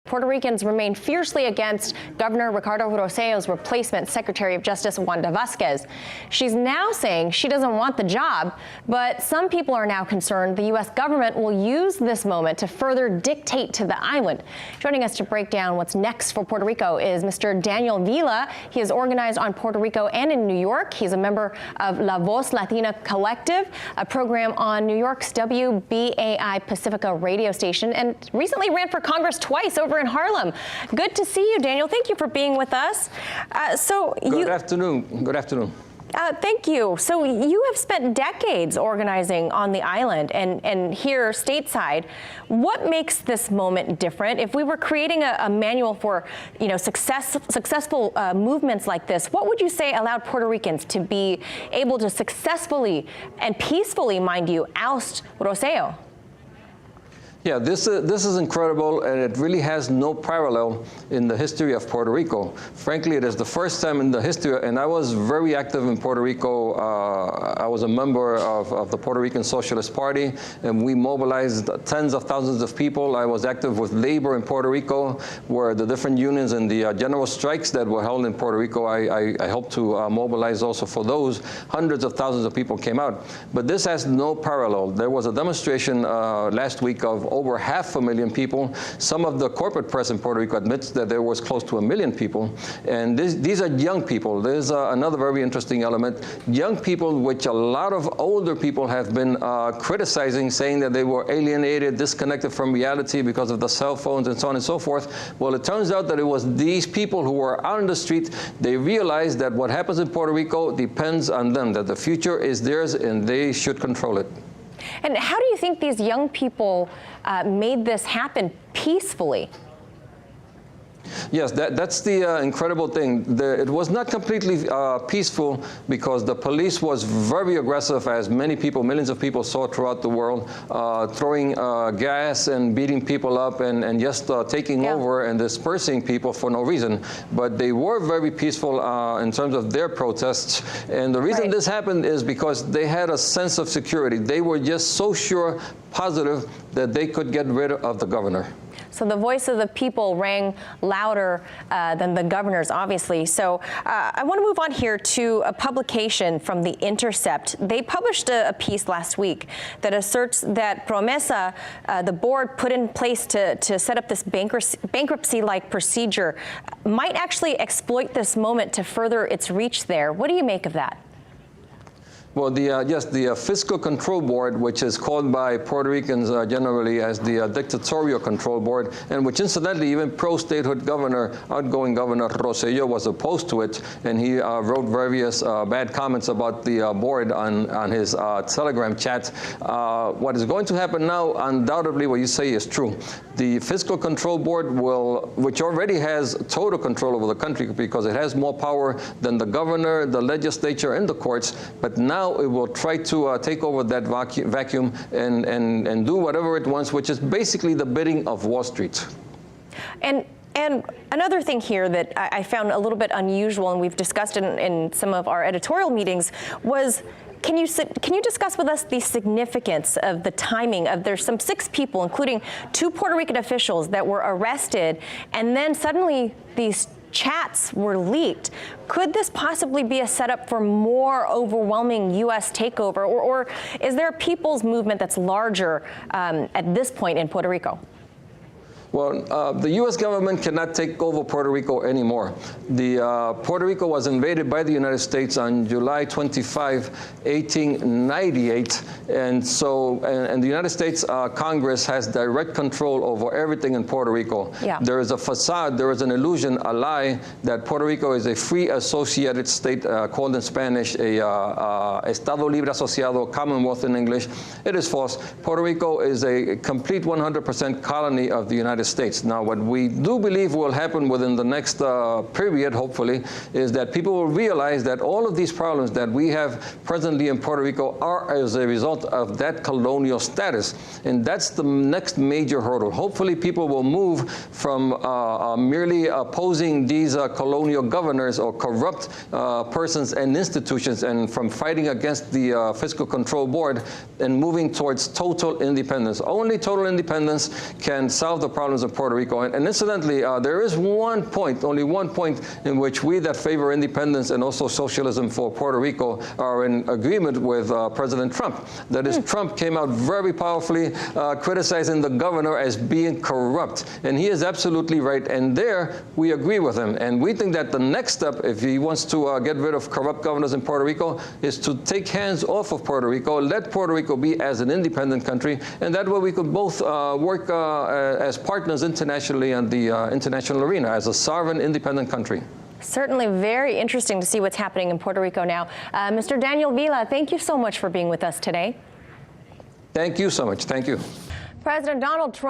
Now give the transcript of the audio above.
Puerto Ricans remain fiercely against Governor Ricardo Rossello's replacement, Secretary of Justice Wanda Vazquez. She's now saying she doesn't want the job, but some people are now concerned the U.S. government will use this moment to further dictate to the island. Joining us to break down what's next for Puerto Rico is Mr. Daniel Vila. He is organized on Puerto Rico and in New York. He's a member of La Voz Latina Collective, a program on New York's WBAI Pacifica radio station, and recently ran for Congress twice over in Harlem. Good to see you, Daniel. Thank you for being with us. Good afternoon. Good afternoon. Thank you. So you have spent decades organizing on the island and here stateside. What makes this moment different? If we were creating a manual for, successful movements like this, what would you say allowed Puerto Ricans to be able to successfully and peacefully, mind you, oust Rosello? Yeah, this is incredible, and it really has no parallel in the history of Puerto Rico. Frankly, it is the first time in the history, and I was very active in Puerto Rico. I was a member of the Puerto Rican Socialist Party, and we mobilized tens of thousands of people. I was active with labor in Puerto Rico, where the different unions and the general strikes that were held in Puerto Rico, I helped to mobilize also for those. Hundreds of thousands of people came out. But this has no parallel. There was a demonstration last week of over 500,000 people. Some of the corporate press in Puerto Rico admits that there was close to 1 million people. And these are young people. There's another very interesting element. Young people, which a lot of older people have been criticizing, saying that they were alienated, disconnected from reality because of the cell phones and so on and so forth. Well, it turns out that it was these people who were out on the street. They realized that what happens in Puerto Rico depends on them, that the future is theirs and they should control it. And how do you think these young people made this happen peacefully? Yes, that's the incredible thing. It was not completely peaceful because the police was very aggressive, as many people, millions of people saw throughout the world, throwing gas and beating people up and just taking over and dispersing people for no reason. But they were very peaceful in terms of their protests. And the reason this happened is because they had a sense of security. They were just so sure, positive, that they could get rid of the governor. So the voice of the people rang louder than the governor's, obviously. So I want to move on here to a publication from The Intercept. They published a piece last week that asserts that Promesa, the board put in place to set up this bankruptcy-like procedure, might actually exploit this moment to further its reach there. What do you make of that? Well, the Fiscal Control Board, which is called by Puerto Ricans generally as the Dictatorial Control Board, and which incidentally even pro-statehood governor, outgoing Governor Rosello was opposed to it, and he wrote various bad comments about the board on his Telegram chat. What is going to happen now, undoubtedly what you say is true. The Fiscal Control Board which already has total control over the country because it has more power than the governor, the legislature, and the courts, but now it will try to take over that vacuum and do whatever it wants, which is basically the bidding of Wall Street. And another thing here that I found a little bit unusual, and we've discussed in some of our editorial meetings, was can you discuss with us the significance of the timing of there's some 6 people, including 2 Puerto Rican officials, that were arrested, and then suddenly these chats were leaked. Could this possibly be a setup for more overwhelming U.S. takeover, or is there a people's movement that's larger at this point in Puerto Rico? Well, the U.S. government cannot take over Puerto Rico anymore. Puerto Rico was invaded by the United States on July 25, 1898, and the United States Congress has direct control over everything in Puerto Rico. Yeah. There is a facade, there is an illusion, a lie, that Puerto Rico is a free associated state, called in Spanish a Estado Libre Asociado, Commonwealth in English. It is false. Puerto Rico is a complete 100% colony of the United States. Now, what we do believe will happen within the next period, hopefully, is that people will realize that all of these problems that we have presently in Puerto Rico are as a result of that colonial status. And that's the next major hurdle. Hopefully, people will move from merely opposing these colonial governors or corrupt persons and institutions, and from fighting against the Fiscal Control Board, and moving towards total independence. Only total independence can solve the problem problems of Puerto Rico. And incidentally, there is only one point in which we that favor independence and also socialism for Puerto Rico are in agreement with President Trump. That is, Trump came out very powerfully criticizing the governor as being corrupt. And he is absolutely right. And there, we agree with him. And we think that the next step, if he wants to get rid of corrupt governors in Puerto Rico, is to take hands off of Puerto Rico, let Puerto Rico be as an independent country, and that way we could both work as partners internationally on the international arena as a sovereign, independent country. Certainly very interesting to see what's happening in Puerto Rico now. Mr. Daniel Vila, thank you so much for being with us today. Thank you so much. Thank you. President Donald Trump